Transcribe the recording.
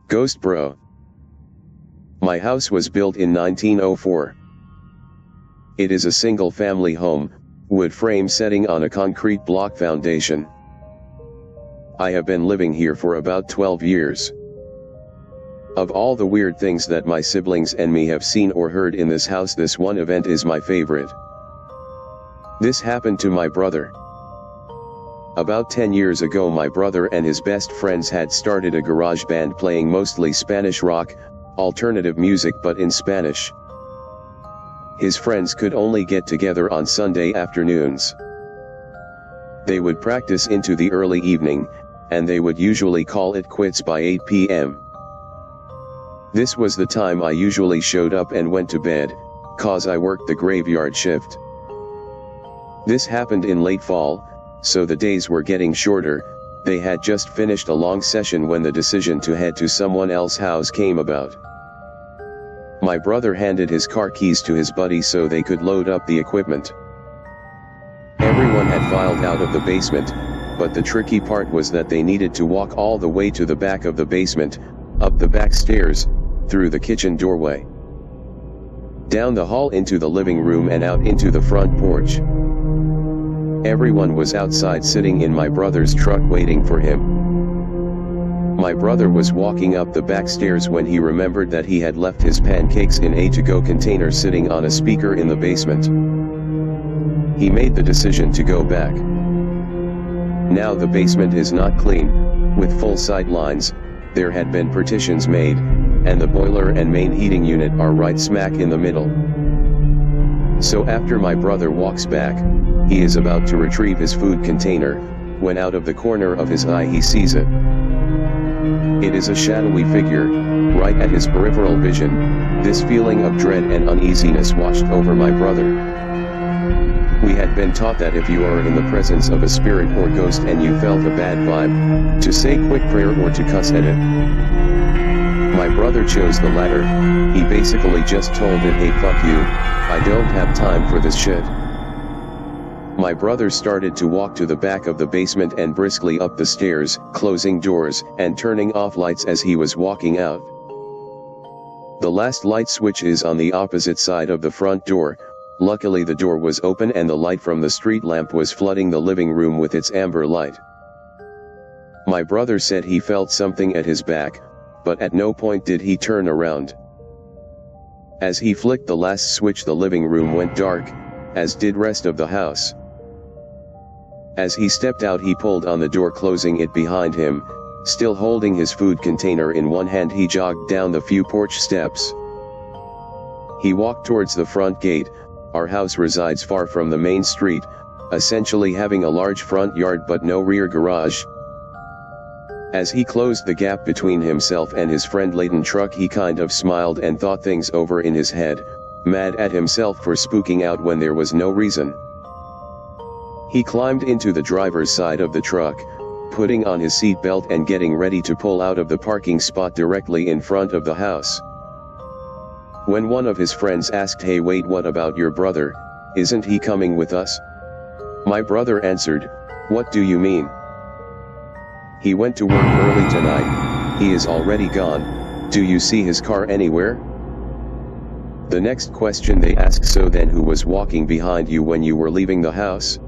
Ghost bro. My house was built in 1904. It is a single-family home, wood frame setting on a concrete block foundation. I have been living here for about 12 years. Of all the weird things that my siblings and me have seen or heard in this house, this one event is my favorite. This happened to my brother. About 10 years ago, my brother and his best friends had started a garage band playing mostly Spanish rock, alternative music but in Spanish. His friends could only get together on Sunday afternoons. They would practice into the early evening, and they would usually call it quits by 8 p.m. This was the time I usually showed up and went to bed, cause I worked the graveyard shift. This happened in late fall, so the days were getting shorter. They had just finished a long session when the decision to head to someone else's house came about. My brother handed his car keys to his buddy so they could load up the equipment. Everyone had filed out of the basement, but the tricky part was that they needed to walk all the way to the back of the basement, up the back stairs, through the kitchen doorway, down the hall into the living room and out into the front porch. Everyone was outside sitting in my brother's truck waiting for him. My brother was walking up the back stairs when he remembered that he had left his pancakes in a to-go container sitting on a speaker in the basement. He made the decision to go back. Now the basement is not clean, with full sight lines. There had been partitions made, and the boiler and main heating unit are right smack in the middle. So after my brother walks back, he is about to retrieve his food container, when out of the corner of his eye he sees it. It is a shadowy figure, right at his peripheral vision. This feeling of dread and uneasiness washed over my brother. We had been taught that if you are in the presence of a spirit or ghost and you felt a bad vibe, to say quick prayer or to cuss at it. My brother chose the latter. He basically just told it, "Hey, fuck you, I don't have time for this shit." My brother started to walk to the back of the basement and briskly up the stairs, closing doors and turning off lights as he was walking out. The last light switch is on the opposite side of the front door. Luckily the door was open and the light from the street lamp was flooding the living room with its amber light. My brother said he felt something at his back, but at no point did he turn around. As he flicked the last switch, the living room went dark, as did rest of the house. As he stepped out, he pulled on the door, closing it behind him. Still holding his food container in one hand, he jogged down the few porch steps. He walked towards the front gate. Our house resides far from the main street, essentially having a large front yard but no rear garage. As he closed the gap between himself and his friend-laden truck, he kind of smiled and thought things over in his head, mad at himself for spooking out when there was no reason. He climbed into the driver's side of the truck, putting on his seatbelt and getting ready to pull out of the parking spot directly in front of the house. When one of his friends asked, "Hey, wait, what about your brother? Isn't he coming with us?" My brother answered, "What do you mean? He went to work early tonight. He is already gone. Do you see his car anywhere?" The next question they asked, "So then who was walking behind you when you were leaving the house?"